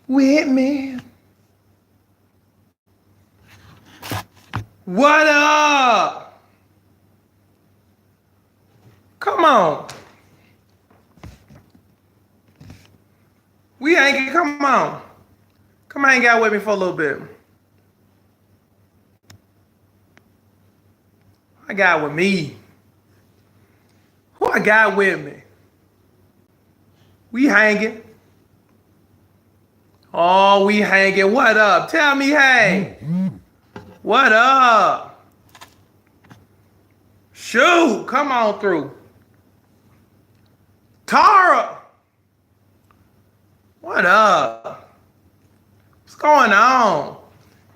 with me. What up? Come on. We ain't, come on. Come hang out with me for a little bit. I got with me. Who I got with me? We hanging. Oh, we hanging. What up? Tell me, hey. What up? Shoot, come on through. Tara. What up? What's going on?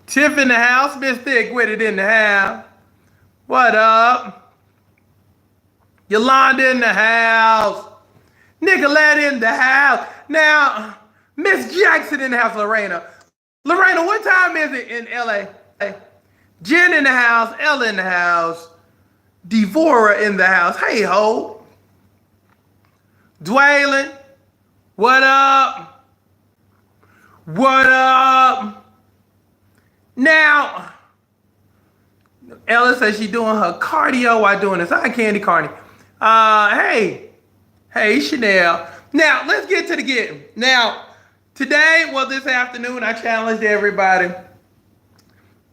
Tiff in the house. Miss Thick with it in the house. What up? Yolanda in the house. Nicolette in the house. Now, Miss Jackson in the house, Lorena. Lorena, what time is it in LA? Jen in the house. Ella in the house. Devora in the house. Hey, ho. Dwaylon. What up? What up? Now, Ella says she's doing her cardio while doing this. Hi, Candy Carney. Hey, Chanel. Now, let's get to the getting. Now, today, well, this afternoon, I challenged everybody.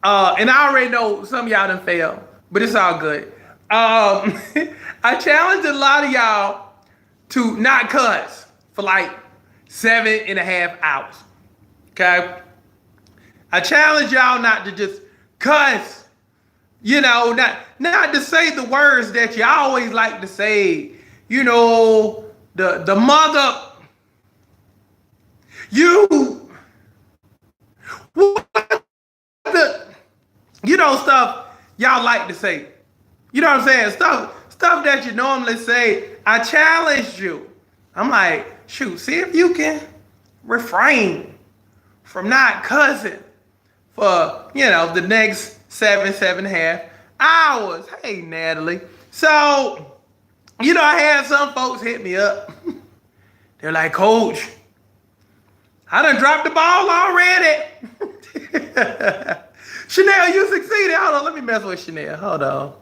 And I already know some of y'all done failed, but it's all good. I challenged a lot of y'all to not cuss for like 7.5 hours. Okay? I challenge y'all not to just cuss. You know, not to say the words that you always like to say. You know, the mother, you, what the, you know, stuff y'all like to say. You know what I'm saying? Stuff that you normally say. I challenge you. I'm like, shoot, see if you can refrain from not cussing for, you know, the next 7.5 hours. Hey, Natalie. So, you know, I had some folks hit me up. They're like, Coach, I done dropped the ball already. Chanel, you succeeded. Hold on, let me mess with Chanel. Hold on,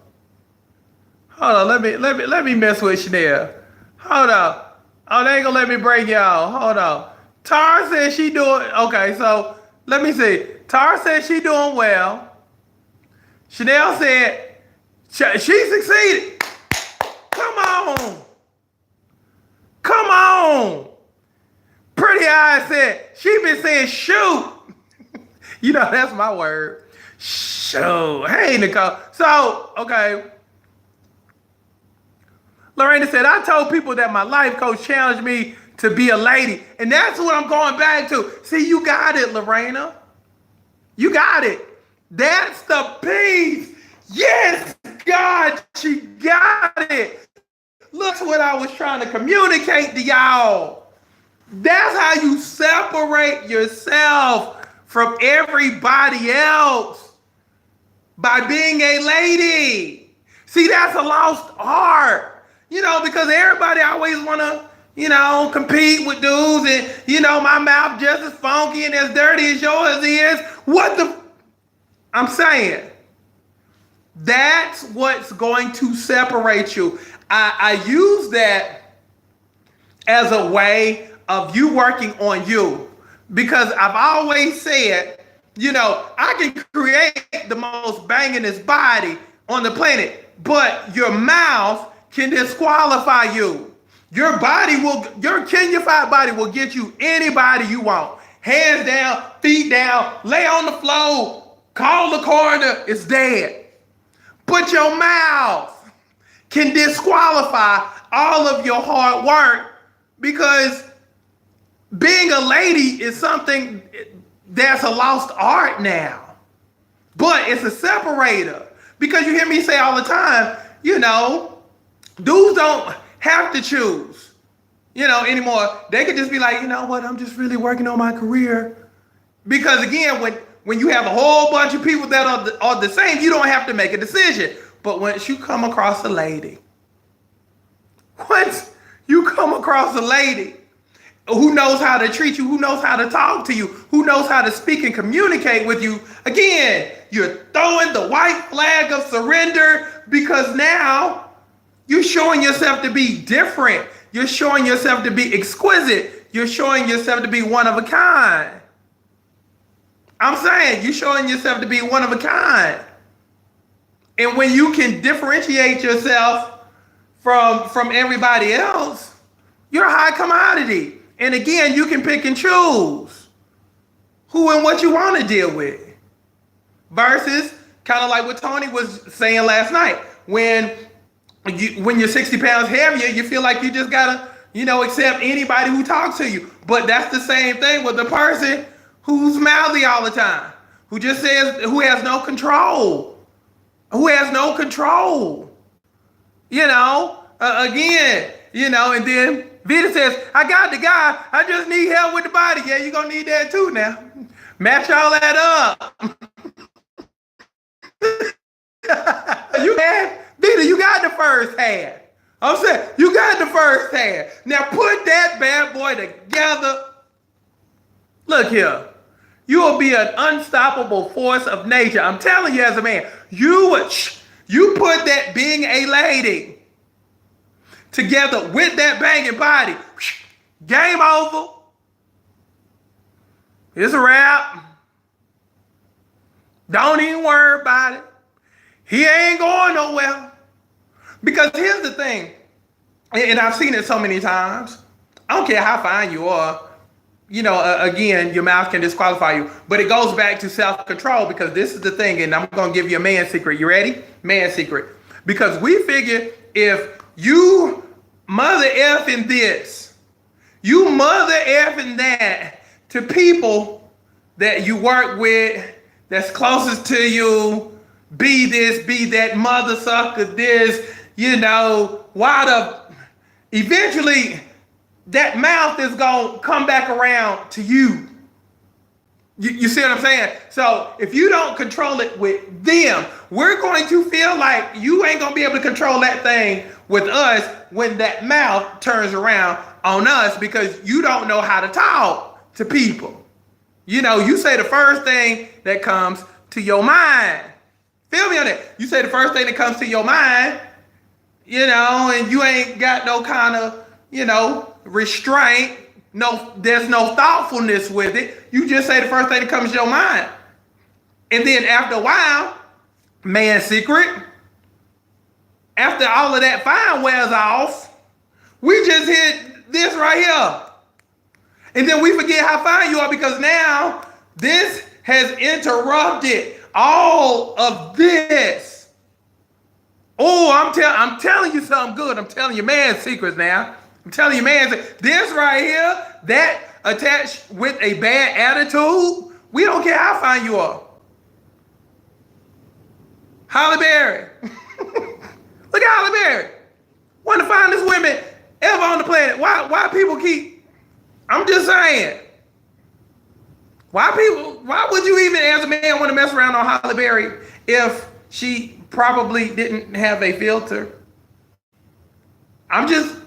let me mess with Chanel. Hold on. Oh, they ain't gonna let me break y'all. Hold on. Tara said she doing, okay, so let me see. Tara said she doing well. Chanel said she succeeded. Come on. Come on. Pretty Eyes said she been saying shoot. You know, that's my word. Shoot. Hey, Nicole. So, okay. Lorena said, I told people that my life coach challenged me to be a lady. And that's what I'm going back to. See, you got it, Lorena. You got it. That's the piece. Yes, God, she got it. Look what I was trying to communicate to y'all. That's how you separate yourself from everybody else. By being a lady. See, that's a lost art. You know, because everybody always want to, you know, compete with dudes and, you know, my mouth just as funky and as dirty as yours is. What the? I'm saying. That's what's going to separate you. I use that as a way of you working on you. Because I've always said, you know, I can create the most bangingest body on the planet, but your mouth can disqualify you. Your body will, your Kenyafied body will get you anybody you want. Hands down, feet down, lay on the floor, call the coroner, it's dead. But your mouth can disqualify all of your hard work because being a lady is something that's a lost art now. But it's a separator. Because you hear me say all the time, you know, dudes don't have to choose, you know, anymore. They could just be like, you know what, I'm just really working on my career. Because again, when you have a whole bunch of people that are the same, you don't have to make a decision. But once you come across a lady, who knows how to treat you, who knows how to talk to you, who knows how to speak and communicate with you. Again, you're throwing the white flag of surrender because now you're showing yourself to be different. You're showing yourself to be exquisite. You're showing yourself to be one of a kind. I'm saying you're showing yourself to be one of a kind. And when you can differentiate yourself from everybody else, you're a high commodity. And again, you can pick and choose who and what you want to deal with. Versus kind of like what Tony was saying last night. When you're 60 pounds heavier, you feel like you just gotta, accept anybody who talks to you. But that's the same thing with the person who's mouthy all the time, who just says, who has no control, again, and then Vita says, I got the guy, I just need help with the body. Yeah, you're gonna need that too now. Match all that up. Vita, you got the first half. I'm saying, you got the first half. Now put that bad boy together. Look here. You will be an unstoppable force of nature. I'm telling you as a man, you put that being a lady together with that banging body. Game over. It's a wrap. Don't even worry about it. He ain't going nowhere. Because here's the thing, and I've seen it so many times. I don't care how fine you are. Again, your mouth can disqualify you. But it goes back to self-control, because this is the thing, and I'm going to give you a man secret. You ready? Man secret. Because we figure if you mother effing this, you mother effing that to people that you work with, that's closest to you, be this, be that, mother sucker this, eventually that mouth is going to come back around to you. You see what I'm saying? So if you don't control it with them, we're going to feel like you ain't going to be able to control that thing with us when that mouth turns around on us, because you don't know how to talk to people. You say the first thing that comes to your mind. Feel me on that? You say the first thing that comes to your mind, and you ain't got no kind of, restraint. No, there's no thoughtfulness with it. You just say the first thing that comes to your mind. And then after a while, man secret, after all of that fine wears off, we just hit this right here. And then we forget how fine you are, because now this has interrupted all of this. Oh, I'm telling you something good. I'm telling you man secrets now. I'm telling you man, this right here, that attached with a bad attitude, we don't care how fine you are. Halle Berry. Look at Halle Berry. One of the finest women ever on the planet. Why people keep, I'm just saying. Why would you even as a man want to mess around on Halle Berry if she probably didn't have a filter? I'm just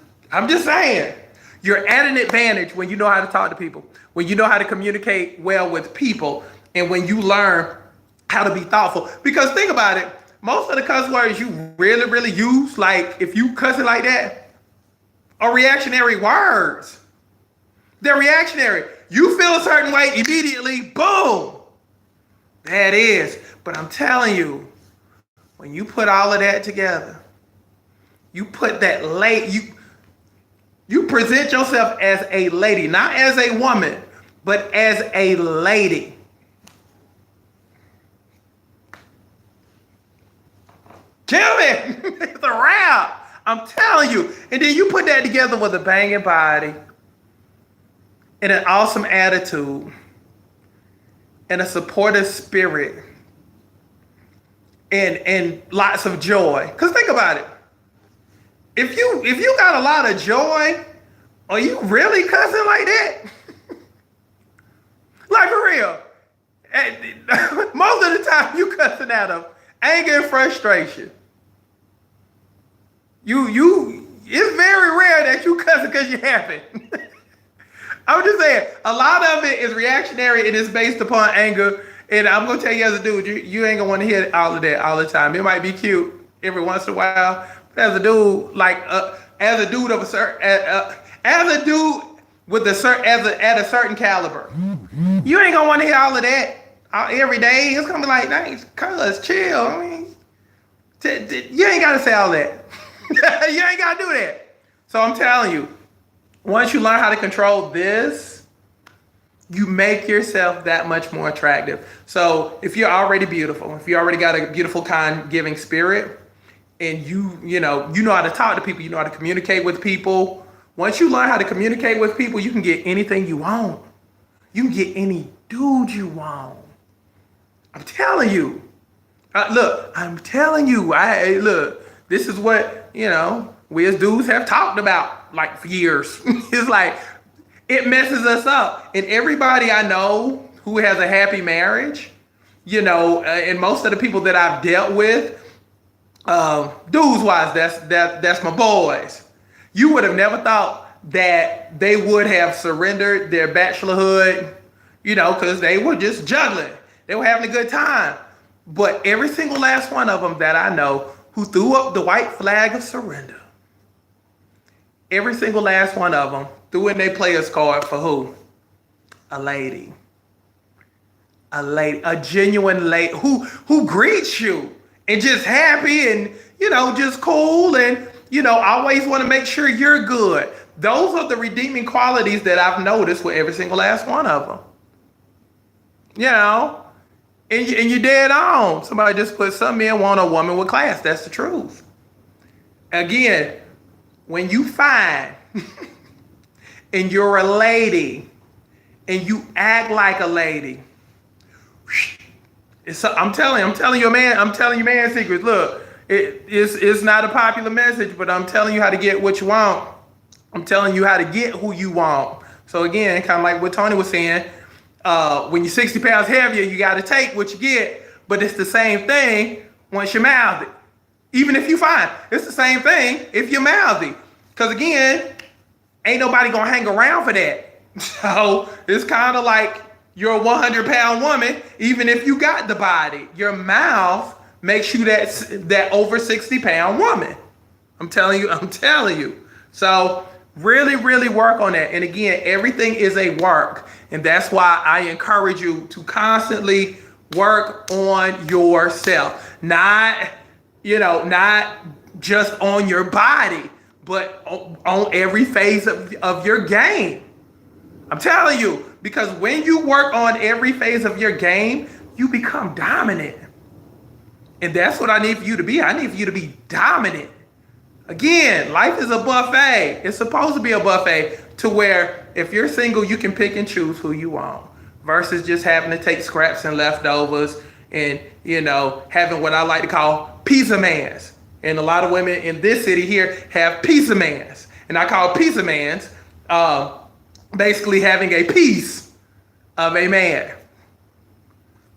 saying. You're at an advantage when you know how to talk to people, when you know how to communicate well with people, and when you learn how to be thoughtful. Because think about it, most of the cuss words you really, really use, like if you cuss it like that, are reactionary words. They're reactionary. You feel a certain way, immediately, boom. That is. But I'm telling you, when you put all of that together, you put that you present yourself as a lady, not as a woman, but as a lady. Kill me. It's a wrap. I'm telling you. And then you put that together with a banging body and an awesome attitude and a supportive spirit and lots of joy. Because think about it. If you got a lot of joy, are you really cussing like that? Like for real. Most of the time you cussing out of anger and frustration. It's very rare that you cussing because you're happy. I'm just saying, a lot of it is reactionary and it's based upon anger. And I'm gonna tell you as a dude, you ain't gonna want to hear all of that all the time. It might be cute every once in a while, but as a dude, like as a dude of a certain, as a dude with a certain, at a certain caliber, you ain't gonna want to hear all of that every day. It's gonna be like, dang, cuz chill. I mean, you ain't gotta say all that. You ain't gotta do that. So I'm telling you, once you learn how to control this, you make yourself that much more attractive. So if you're already beautiful, if you already got a beautiful, kind, giving spirit, and you know how to talk to people, you know how to communicate with people. Once you learn how to communicate with people, you can get anything you want. You can get any dude you want. I'm telling you. Look, I'm telling you. Look, this is what, we as dudes have talked about like for years. It's like, it messes us up. And everybody I know who has a happy marriage, and most of the people that I've dealt with, dudes wise, that's my boys. You would have never thought that they would have surrendered their bachelorhood, because they were just juggling. They were having a good time. But every single last one of them that I know who threw up the white flag of surrender, every single last one of them threw in their player's card for who? A lady. A lady, a genuine lady who greets you and just happy and, just cool and, always want to make sure you're good. Those are the redeeming qualities that I've noticed with every single last one of them. And you're dead on. Somebody just put some men want a woman with class. That's the truth. Again, when you find and you're a lady and you act like a lady, I'm telling you man secrets. Look, it's not a popular message, but I'm telling you how to get what you want. I'm telling you how to get who you want. So again, kind of like what Tony was saying, when you're 60 pounds heavier, you got to take what you get, but it's the same thing once you're mouthy. Even if you fine, it's the same thing if you're mouthy. Because again, ain't nobody going to hang around for that. So it's kind of like you're a 100-pound woman, even if you got the body. Your mouth makes you that over 60-pound woman. I'm telling you. So really, really work on that. And again, everything is a work. And that's why I encourage you to constantly work on yourself. Not just on your body, but on every phase of your game. I'm telling you, because when you work on every phase of your game, you become dominant. And that's what I need for you to be. I need for you to be dominant. Again, life is a buffet. It's supposed to be a buffet to where if you're single, you can pick and choose who you want versus just having to take scraps and leftovers and, having what I like to call pizza mans. And a lot of women in this city here have pizza mans. And I call pizza mans basically having a piece of a man.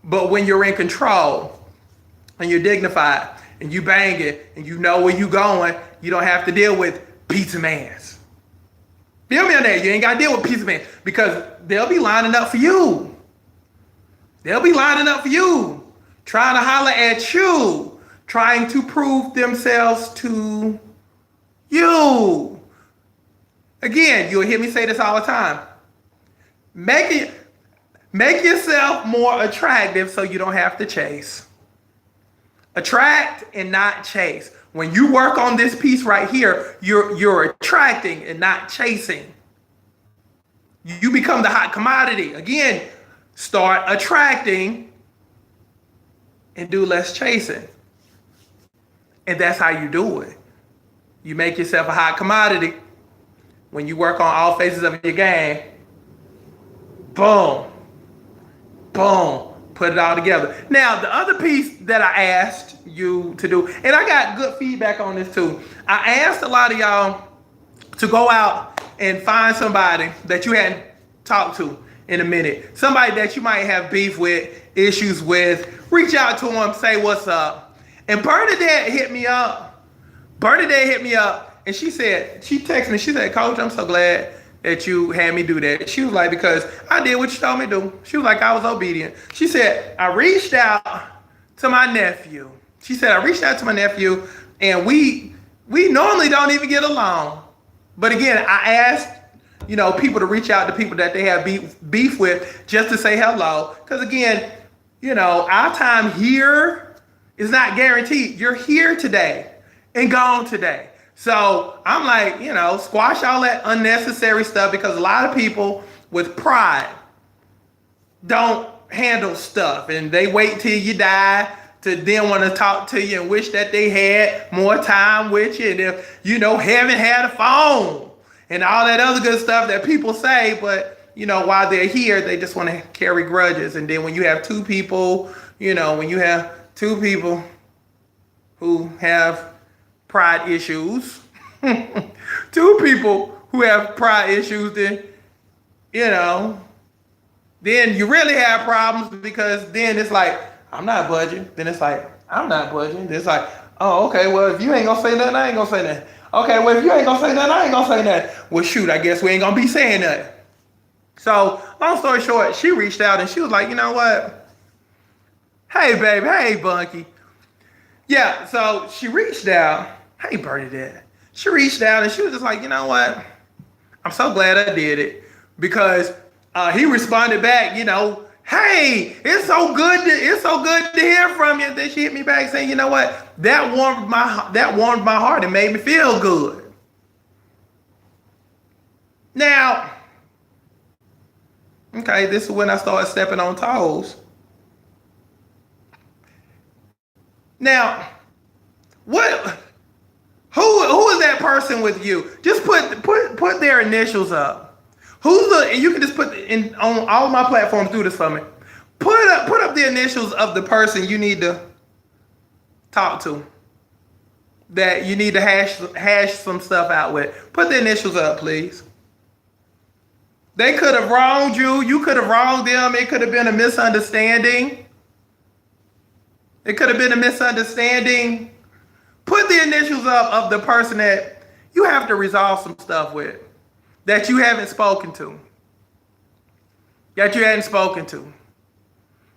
But when you're in control and you're dignified and you bang it and you know where you going, you don't have to deal with pizza mans. Feel me on that? You ain't got to deal with pizza mans because they'll be lining up for you. They'll be lining up for you, trying to holler at you, trying to prove themselves to you. Again, you'll hear me say this all the time. Make yourself more attractive so you don't have to chase. Attract and not chase. When you work on this piece right here, you're attracting and not chasing. You become the hot commodity. Again, start attracting and do less chasing. And that's how you do it. You make yourself a hot commodity. When you work on all phases of your game, boom, boom, put it all together. Now, the other piece that I asked you to do, and I got good feedback on this too. I asked a lot of y'all to go out and find somebody that you hadn't talked to in a minute. Somebody that you might have beef with, issues with. Reach out to them, say what's up. And Bernadette hit me up. And she texted me, she said, Coach, I'm so glad that you had me do that? She was like, because I did what you told me to do. She was like, I was obedient. She said, I reached out to my nephew. She said, I reached out to my nephew, and we normally don't even get along. But again, I asked, people to reach out to people that they have beef with just to say hello. Because again, our time here is not guaranteed. You're here today and gone today. So I'm like, squash all that unnecessary stuff, because a lot of people with pride don't handle stuff, and they wait till you die to then want to talk to you and wish that they had more time with you. And if, haven't had a phone and all that other good stuff that people say, but, while they're here, they just want to carry grudges. And then when you have two people, when you have two people who have pride issues, two people who have pride issues, then, then you really have problems, because then it's like, I'm not budging. Then it's like, I'm not budging. Then it's like, oh, okay, well, if you ain't gonna say nothing, I ain't gonna say nothing. Okay, well, if you ain't gonna say nothing, I ain't gonna say nothing. Well, shoot, I guess we ain't gonna be saying nothing. So, long story short, she reached out and she was like, you know what? Hey, baby. Hey, Bunky. Yeah, so she reached out. Hey, Bernadette. She reached out and she was just like, you know what? I'm so glad I did it, because he responded back, hey, it's so good to hear from you. And then she hit me back saying, you know what? That warmed my heart and made me feel good. Now, okay, this is when I started stepping on toes. Now, who is that person with you? Just put their initials up. And you can just put on all my platforms, do this for me. Put up the initials of the person you need to talk to, that you need to hash some stuff out with. Put the initials up, please. They could have wronged you. You could have wronged them. It could have been a misunderstanding. Put the initials up of the person that you have to resolve some stuff with, that you haven't spoken to.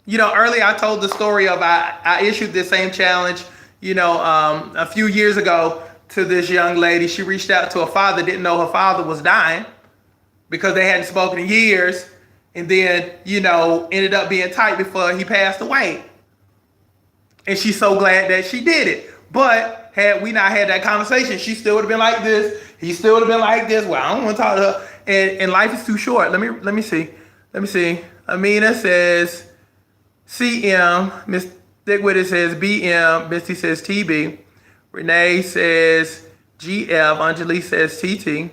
Earlier I told the story of I issued this same challenge, a few years ago to this young lady. She reached out to her father, didn't know her father was dying because they hadn't spoken in years, and then, ended up being tight before he passed away. And she's so glad that she did it. But had we not had that conversation, she still would have been like this. He still would have been like this. Well, I don't want to talk to her. And life is too short. Let me see. Amina says CM. Miss Dickwitter says BM. Misty says TB. Renee says GF. Anjali says TT.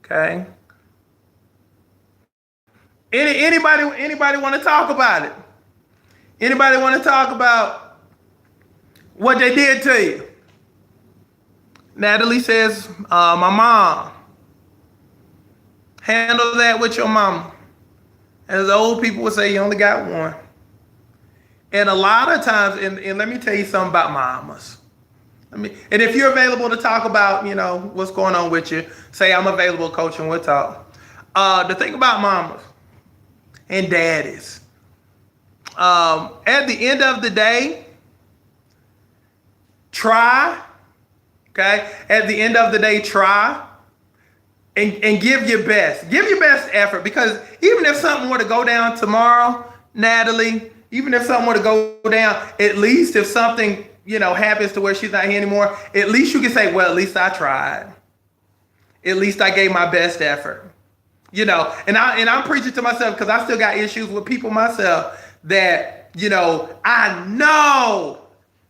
Okay. Anybody want to talk about it? Anybody want to talk about what they did to you? Natalie says, my mom. Handle that with your mama. As old people would say, you only got one. And a lot of times, and let me tell you something about mamas. And if you're available to talk about, what's going on with you, say I'm available, coach, and we'll talk. The thing about mamas and daddies, at the end of the day, try. Okay? At the end of the day, try and give your best. Give your best effort, because even if something were to go down tomorrow, Natalie, even if something were to go down, at least if something, happens to where she's not here anymore, at least you can say, well, at least I tried. At least I gave my best effort. And I'm preaching to myself, because I still got issues with people myself that, I know,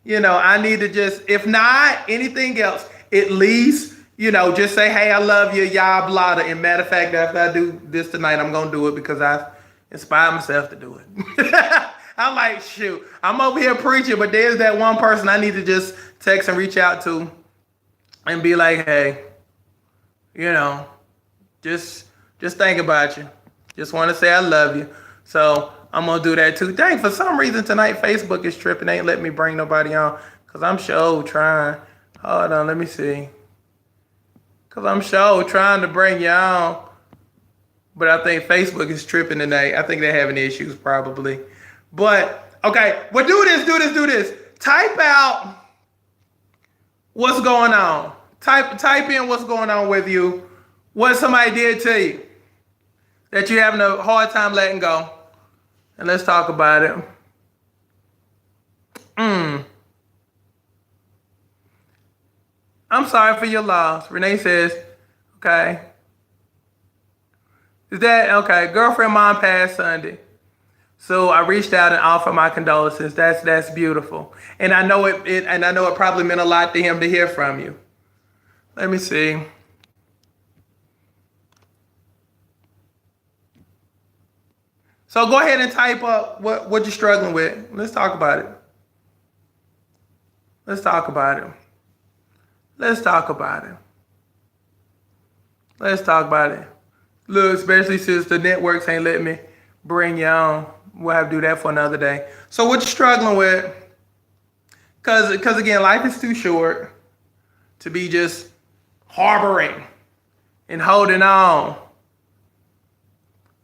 I need to just, if not anything else, at least, just say, hey, I love you, yah, blada. And matter of fact, after I do this tonight, I'm going to do it because I've inspired myself to do it. I'm like, shoot, I'm over here preaching, but there's that one person I need to just text and reach out to and be like, hey, just think about you. Just want to say I love you. So I'm going to do that too. Dang, for some reason tonight, Facebook is tripping. Ain't letting me bring nobody on, because I'm sure trying. Hold on, let me see. Because I'm sure trying to bring you on. But I think Facebook is tripping today. I think they're having issues probably. But okay, well, do this. Type out what's going on. Type in what's going on with you. What somebody did to you that you're having a hard time letting go. And let's talk about it. I'm sorry for your loss. Renee says, okay. Is that okay? Girlfriend mom passed Sunday. So I reached out and offered my condolences. That's beautiful. And I know it probably meant a lot to him to hear from you. Let me see. So go ahead and type up what you're struggling with. Let's talk about it. Let's talk about it. Let's talk about it. Let's talk about it. Look, especially since the networks ain't letting me bring you on. We'll have to do that for another day. So what you struggling with? Because again, life is too short to be just harboring and holding on.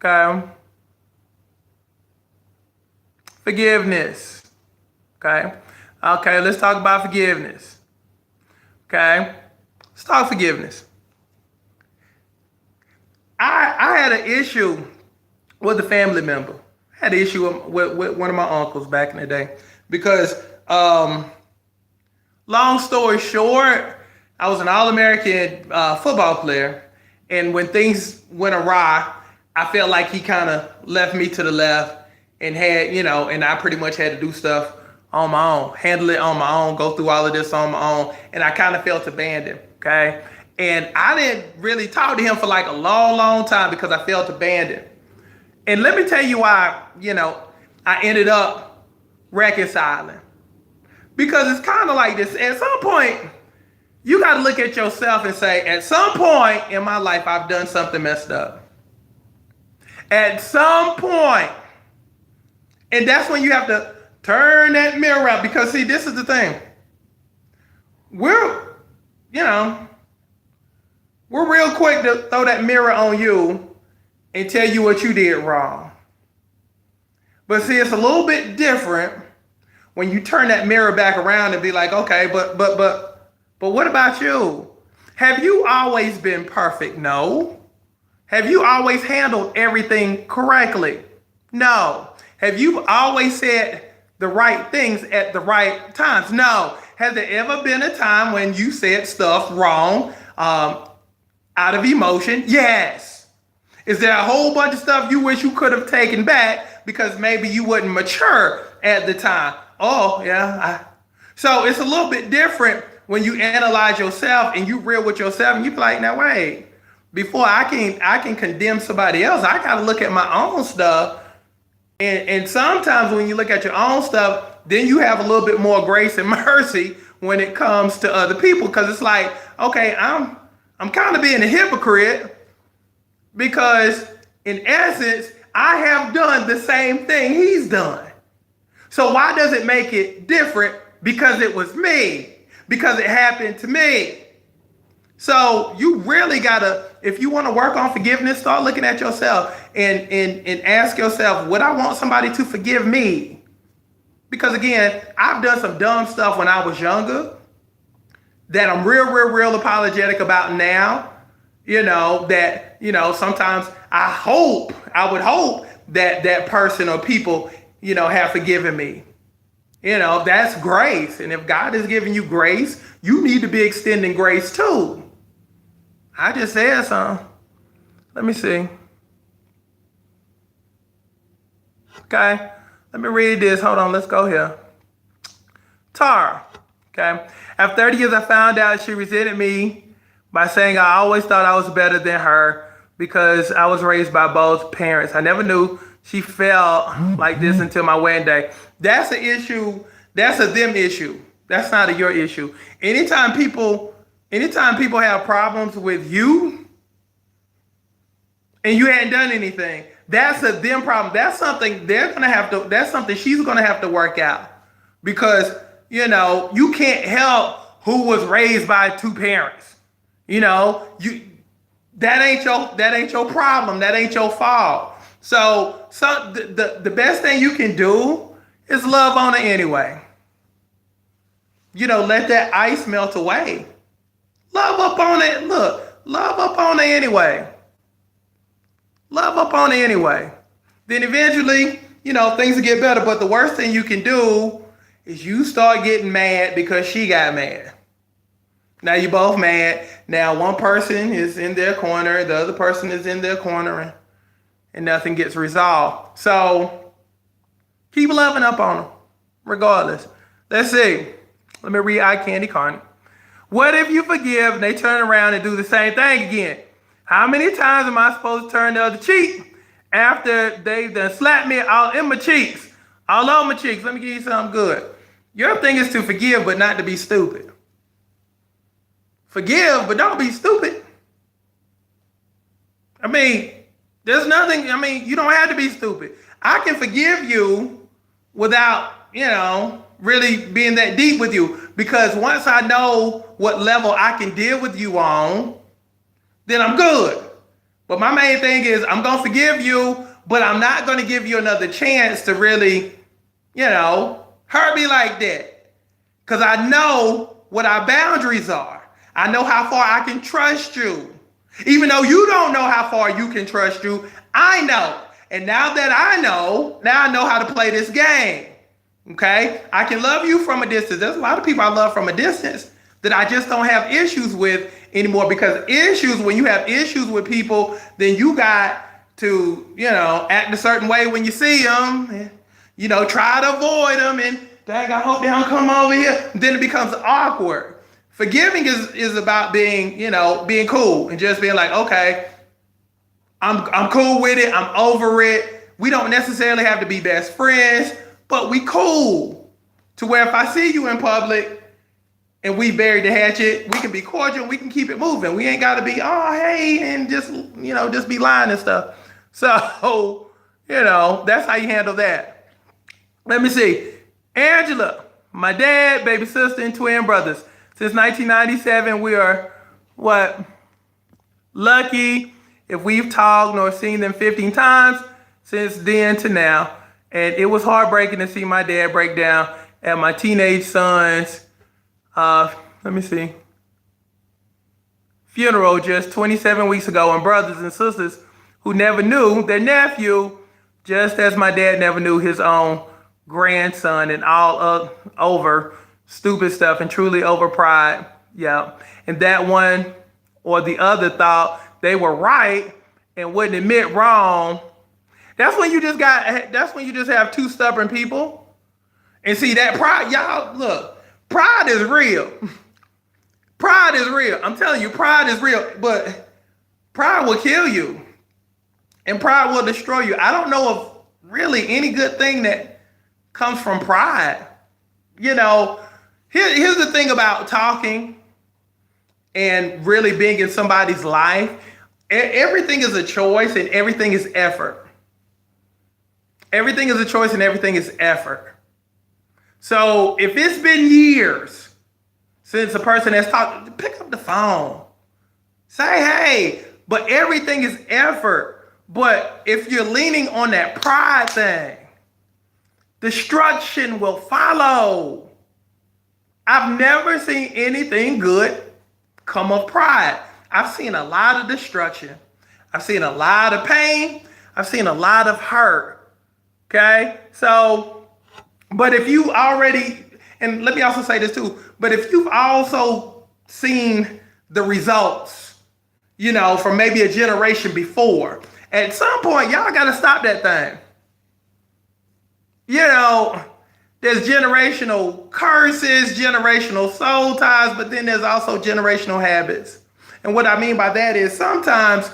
Okay? Forgiveness. Okay? Okay, let's talk about forgiveness. Okay? Let's talk forgiveness. I had an issue with a family member. I had an issue with one of my uncles back in the day because, long story short, I was an All-American football player, and when things went awry, I felt like he kind of left me to the left and had, and I pretty much had to do stuff on my own, handle it on my own, go through all of this on my own, and I kind of felt abandoned, okay? And I didn't really talk to him for like a long, long time because I felt abandoned. And let me tell you why, I ended up reconciling. Because it's kind of like this. At some point, you got to look at yourself and say, at some point in my life, I've done something messed up. At some point. And that's when you have to turn that mirror around. Because, see, this is the thing. We're real quick to throw that mirror on you and tell you what you did wrong. But see, it's a little bit different when you turn that mirror back around and be like, okay, but what about you? Have you always been perfect? No. Have you always handled everything correctly? No. Have you always said the right things at the right times? No. Has there ever been a time when you said stuff wrong out of emotion? Yes. Is there a whole bunch of stuff you wish you could have taken back because maybe you wasn't mature at the time? Oh, yeah. So it's a little bit different when you analyze yourself and you real with yourself and you be like, now wait, before I can condemn somebody else, I got to look at my own stuff. And sometimes when you look at your own stuff, then you have a little bit more grace and mercy when it comes to other people. Because it's like, okay, I'm kind of being a hypocrite because in essence, I have done the same thing he's done. So why does it make it different? Because it was me. Because it happened to me. So you really gotta, if you want to work on forgiveness, start looking at yourself and ask yourself, would I want somebody to forgive me? Because again, I've done some dumb stuff when I was younger that I'm real apologetic about now. Sometimes I would hope that that person or people, have forgiven me. That's grace. And if God is giving you grace, you need to be extending grace too. I just said something. Let me see. Okay. Let me read this. Hold on. Let's go here. Tara. Okay. After 30 years, I found out she resented me by saying I always thought I was better than her because I was raised by both parents. I never knew she felt like this until my wedding day. That's an issue. That's a them issue. That's not a your issue. Anytime people have problems with you and you hadn't done anything, that's a them problem. That's something that's something she's gonna have to work out. Because, you can't help who was raised by two parents. You that ain't your problem. That ain't your fault. So the best thing you can do is love on her anyway. Let that ice melt away. Love up on it. Look, love up on it anyway. Love up on it anyway. Then eventually, things will get better. But the worst thing you can do is you start getting mad because she got mad. Now you both mad. Now one person is in their corner, the other person is in their corner, and nothing gets resolved. So keep loving up on them, regardless. Let's see. Let me read Eye Candy Carney. What if you forgive and they turn around and do the same thing again? How many times am I supposed to turn the other cheek after they've done slapped me all in my cheeks? All over my cheeks. Let me give you something good. Your thing is to forgive, but not to be stupid. Forgive, but don't be stupid. There's nothing, you don't have to be stupid. I can forgive you without, really being that deep with you. Because once I know what level I can deal with you on, then I'm good. But my main thing is I'm going to forgive you, but I'm not going to give you another chance to really, hurt me like that. Because I know what our boundaries are. I know how far I can trust you. Even though you don't know how far you can trust you, I know. And now that I know how to play this game. Okay? I can love you from a distance. There's a lot of people I love from a distance that I just don't have issues with anymore, because when you have issues with people, then you got to, act a certain way when you see them, and, try to avoid them, and dang, I hope they don't come over here. Then it becomes awkward. Forgiving is about being, being cool and just being like, okay, I'm cool with it. I'm over it. We don't necessarily have to be best friends, but we cool to where if I see you in public and we buried the hatchet, we can be cordial. We can keep it moving. We ain't got to be, oh, hey, and just be lying and stuff. So, that's how you handle that. Let me see. Angela, my dad, baby sister, and twin brothers. Since 1997, we are, lucky if we've talked nor seen them 15 times since then to now. And it was heartbreaking to see my dad break down at my teenage son's, funeral just 27 weeks ago, and brothers and sisters who never knew their nephew, just as my dad never knew his own grandson, and all over stupid stuff and truly over pride. Yeah. And that one or the other thought they were right and wouldn't admit wrong. That's when you just have two stubborn people. And see that pride, y'all, look, pride is real. Pride is real. I'm telling you, pride is real, but pride will kill you and pride will destroy you. I don't know of really any good thing that comes from pride. Here's the thing about talking and really being in somebody's life. Everything is a choice and everything is effort. Everything is a choice and everything is effort. So if it's been years since a person has talked, pick up the phone. Say, hey, but everything is effort. But if you're leaning on that pride thing, destruction will follow. I've never seen anything good come of pride. I've seen a lot of destruction. I've seen a lot of pain. I've seen a lot of hurt. Okay? So, but if you already, and let me also say this too, but if you've also seen the results, from maybe a generation before, at some point, y'all got to stop that thing. There's generational curses, generational soul ties, but then there's also generational habits. And what I mean by that is sometimes,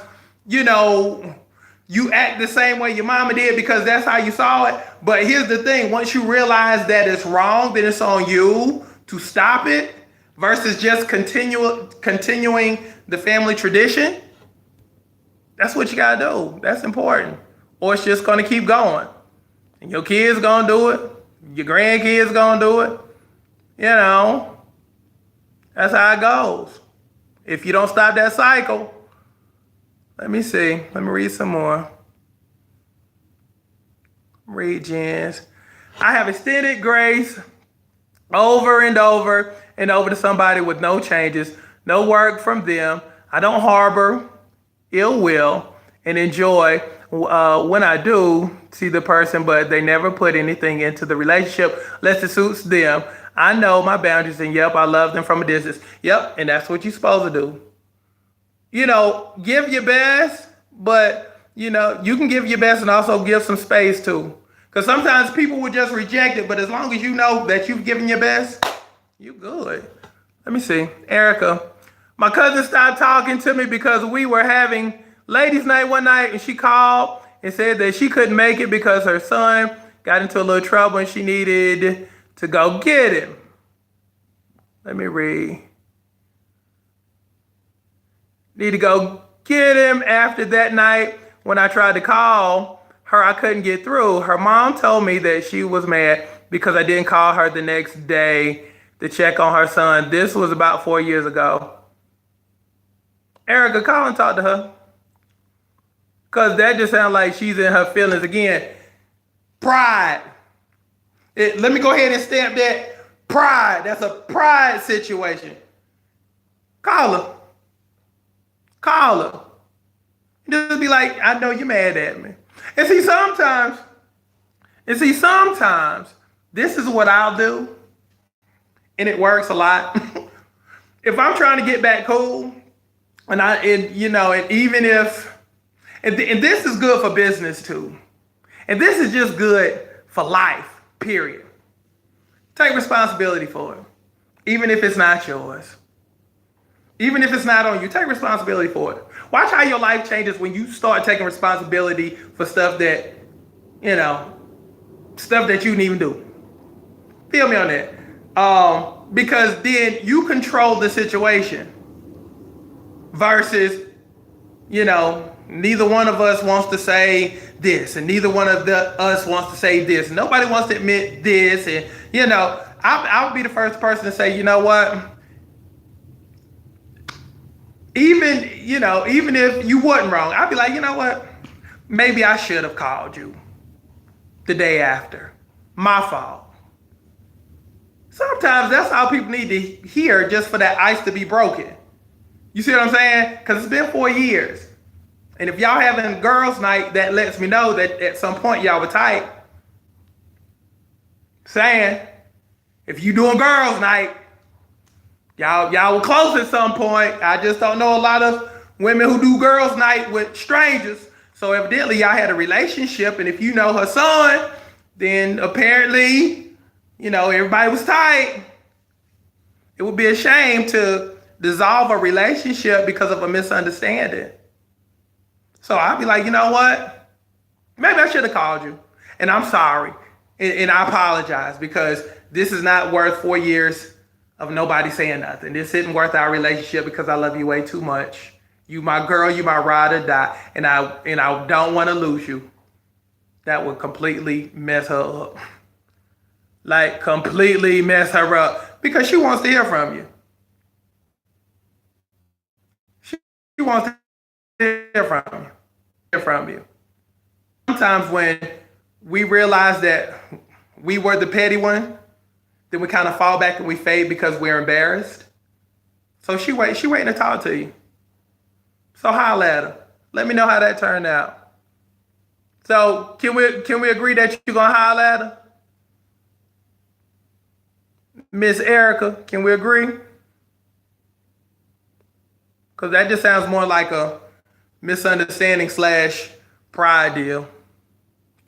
you act the same way your mama did because that's how you saw it. But here's the thing. Once you realize that it's wrong, then it's on you to stop it versus just continuing the family tradition. That's what you got to do. That's important. Or it's just going to keep going. And your kids going to do it. Your grandkids going to do it. That's how it goes. If you don't stop that cycle, Let me see. Let me read some more. Read Jens. I have extended grace over and over and over to somebody with no changes, no work from them. I don't harbor ill will and enjoy when I do see the person, but they never put anything into the relationship unless it suits them. I know my boundaries, and yep, I love them from a distance. Yep, and that's what you're supposed to do. Give your best, but you can give your best and also give some space too. Because sometimes people will just reject it, but as long as you know that you've given your best, you good. Let me see. Erica. My cousin stopped talking to me because we were having ladies' night one night, and she called and said that she couldn't make it because her son got into a little trouble and she needed to go get him. Let me read. Need to go get him. After that night, when I tried to call her, I couldn't get through. Her mom told me that she was mad because I didn't call her the next day to check on her son. This was about 4 years ago. Erica, call and talk to her. Because that just sounds like she's in her feelings again. Pride. Let me go ahead and stamp that. Pride. That's a pride situation. Call her. Call her. Just be like, I know you're mad at me. And see, sometimes, this is what I'll do. And it works a lot. If I'm trying to get back cool, and even if, and this is good for business too. And this is just good for life, period. Take responsibility for it. Even if it's not yours. Even if it's not on you, take responsibility for it. Watch how your life changes when you start taking responsibility for stuff that you didn't even do. Feel me on that. Because then you control the situation versus, neither one of us wants to say this and neither one of us wants to say this. Nobody wants to admit this. And, I'll be the first person to say, you know what? Even if you wasn't wrong, I'd be like, you know what? Maybe I should have called you the day after. My fault. Sometimes that's how people need to hear just for that ice to be broken. You see what I'm saying? Because it's been 4 years. And if y'all having girls' night, that lets me know that at some point y'all were tight. Saying, if you doing girls' night, y'all were close at some point. I just don't know a lot of women who do girls' night with strangers. So evidently y'all had a relationship, and if you know her son, then apparently, everybody was tight. It would be a shame to dissolve a relationship because of a misunderstanding. So I'll be like, you know what? Maybe I should have called you. And I'm sorry. And I apologize because this is not worth 4 years of nobody saying nothing. This isn't worth our relationship because I love you way too much. You my girl, you my ride or die. And I don't want to lose you. That would completely mess her up. Like completely mess her up because she wants to hear from you. She wants to hear from you. Sometimes when we realize that we were the petty one, then we kind of fall back and we fade because we're embarrassed. So she waiting to talk to you. So holla at her. Let me know how that turned out. So can we agree that you're gonna holla at her? Miss Erica, can we agree? Because that just sounds more like a misunderstanding / pride deal.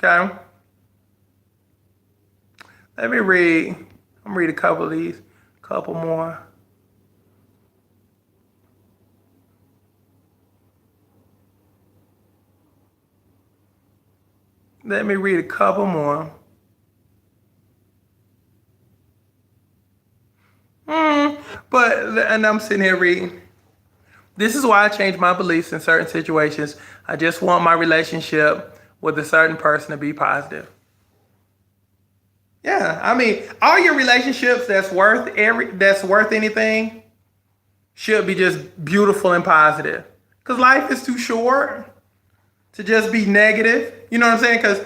Okay? Let me read. I'm gonna read a couple of these. Couple more. Let me read a couple more. And I'm sitting here reading. This is why I changed my beliefs in certain situations. I just want my relationship with a certain person to be positive. Yeah, I mean, all your relationships that's worth anything should be just beautiful and positive. Because life is too short to just be negative. You know what I'm saying? Because,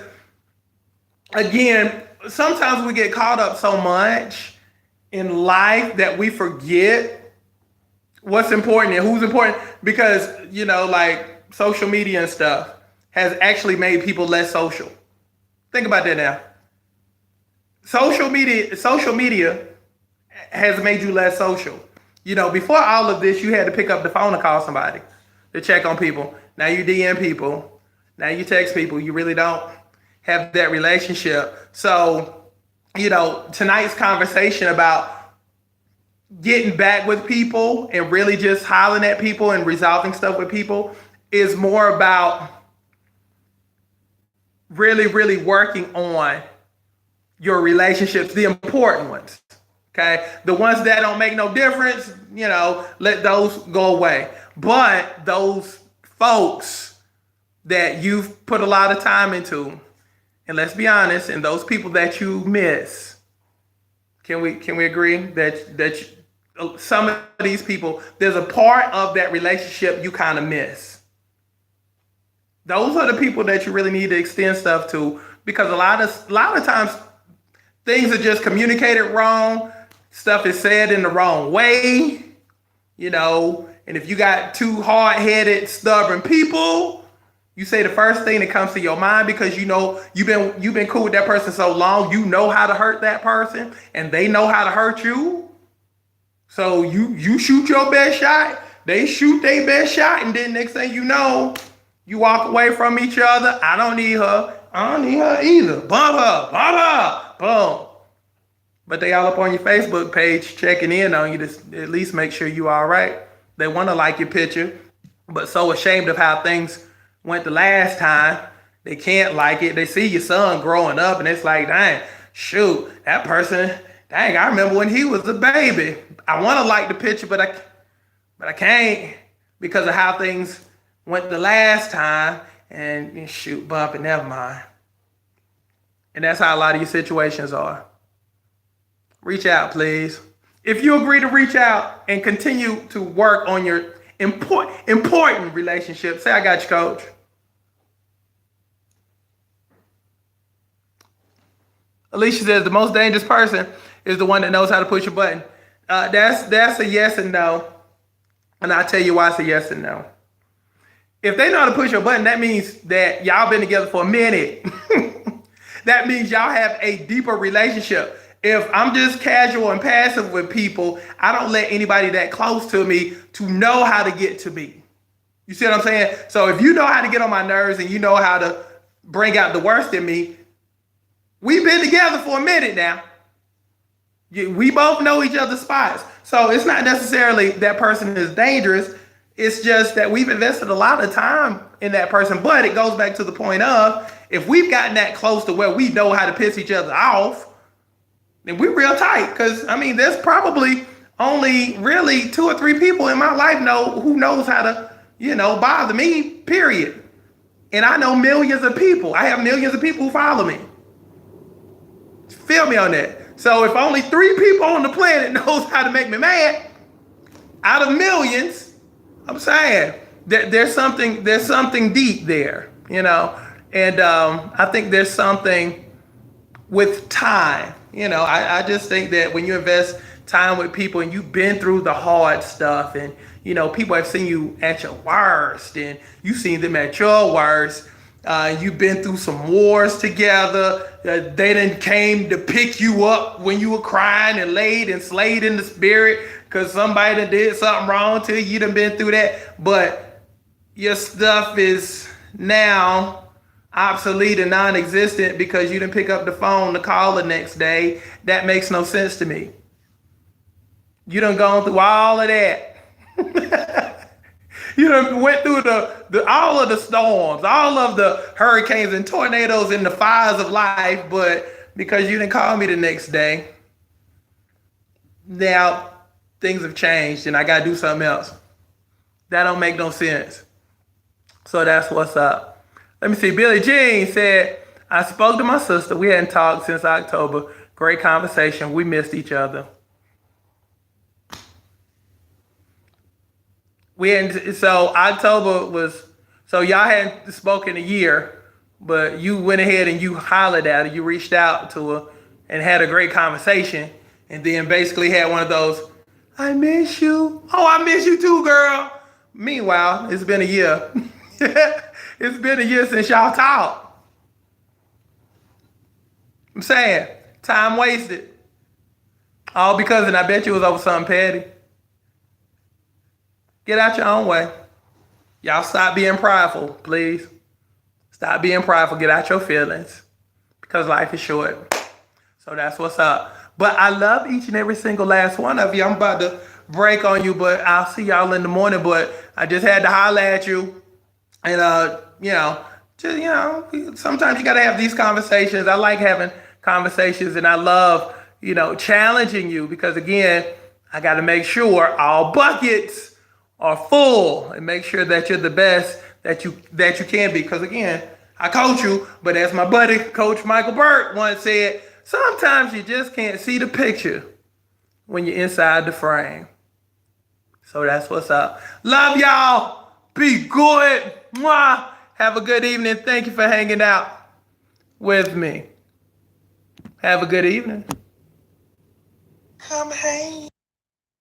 again, sometimes we get caught up so much in life that we forget what's important and who's important. Because, like social media and stuff has actually made people less social. Think about that now. Social media has made you less social. Before all of this, you had to pick up the phone to call somebody, to check on people. Now you DM people. Now you text people. You really don't have that relationship. So, tonight's conversation about getting back with people and really just hollering at people and resolving stuff with people is more about really, really working on your relationships, the important ones. Okay. The ones that don't make no difference, let those go away. But those folks that you've put a lot of time into, and let's be honest, and those people that you miss, can we agree that some of these people, there's a part of that relationship you kind of miss. Those are the people that you really need to extend stuff to, because a lot of times things are just communicated wrong. Stuff is said in the wrong way, and if you got two hard-headed, stubborn people, you say the first thing that comes to your mind because you've been cool with that person so long, you know how to hurt that person and they know how to hurt you. So you shoot your best shot, they shoot their best shot, and then next thing you know, you walk away from each other. I don't need her. I don't need her either. Bump her. Boom. But they all up on your Facebook page checking in on you to at least make sure you all right. They want to like your picture, but so ashamed of how things went the last time, they can't like it. They see your son growing up and it's like, dang, shoot, that person, dang, I remember when he was a baby. I want to like the picture, but I can't because of how things went the last time, and shoot, bump it, never mind. And that's how a lot of your situations are. Reach out, please. If you agree to reach out and continue to work on your important relationship, say, I got you, coach. Alicia says the most dangerous person is the one that knows how to push a button. That's a yes and no. And I'll tell you why it's a yes and no. If they know how to push a button, that means that y'all been together for a minute. That means y'all have a deeper relationship. If I'm just casual and passive with people, I don't let anybody that close to me to know how to get to me. You see what I'm saying? So if you know how to get on my nerves and you know how to bring out the worst in me, we've been together for a minute now. We both know each other's spots. So it's not necessarily that person is dangerous. It's just that we've invested a lot of time in that person. But it goes back to the point of, if we've gotten that close to where we know how to piss each other off, then we're real tight. Because, there's probably only really 2 or 3 people in my life who knows how to, bother me, period. And I know millions of people. I have millions of people who follow me. Feel me on that. So if only 3 people on the planet knows how to make me mad, out of millions, I'm saying that there's something deep there, and I think there's something with time. I just think that when you invest time with people and you've been through the hard stuff, and people have seen you at your worst and you've seen them at your worst. You've been through some wars together. They done came to pick you up when you were crying and laid and slayed in the spirit because somebody done did something wrong to you. You done been through that. But your stuff is now obsolete and non-existent because you didn't pick up the phone to call the next day. That makes no sense to me. You done gone through all of that. You done went through all of the storms, all of the hurricanes and tornadoes and the fires of life, but because you didn't call me the next day, now things have changed and I gotta do something else. That don't make no sense. So that's what's up. Let me see. Billie Jean said, I spoke to my sister. We hadn't talked since October. Great conversation. We missed each other. We hadn't, so October was, so y'all hadn't spoken a year, but you went ahead and you hollered at her, you reached out to her and had a great conversation, and then basically had one of those, I miss you. Oh, I miss you too, girl. Meanwhile, it's been a year. It's been a year since y'all talked. I'm saying, time wasted. All because, and I bet you it was over something petty. Get out your own way. Y'all stop being prideful, please. Stop being prideful. Get out your feelings. Because life is short. So that's what's up. But I love each and every single last one of you. I'm about to break on you, but I'll see y'all in the morning. But I just had to holler at you. And, sometimes you got to have these conversations. I like having conversations, and I love, challenging you because, again, I got to make sure all buckets are full and make sure that you're the best that you can be. Because, again, I coach you, but as my buddy, Coach Michael Burt, once said, sometimes you just can't see the picture when you're inside the frame. So that's what's up. Love y'all. Be good. Mwah. Have a good evening. Thank you for hanging out with me. Have a good evening. Come hang.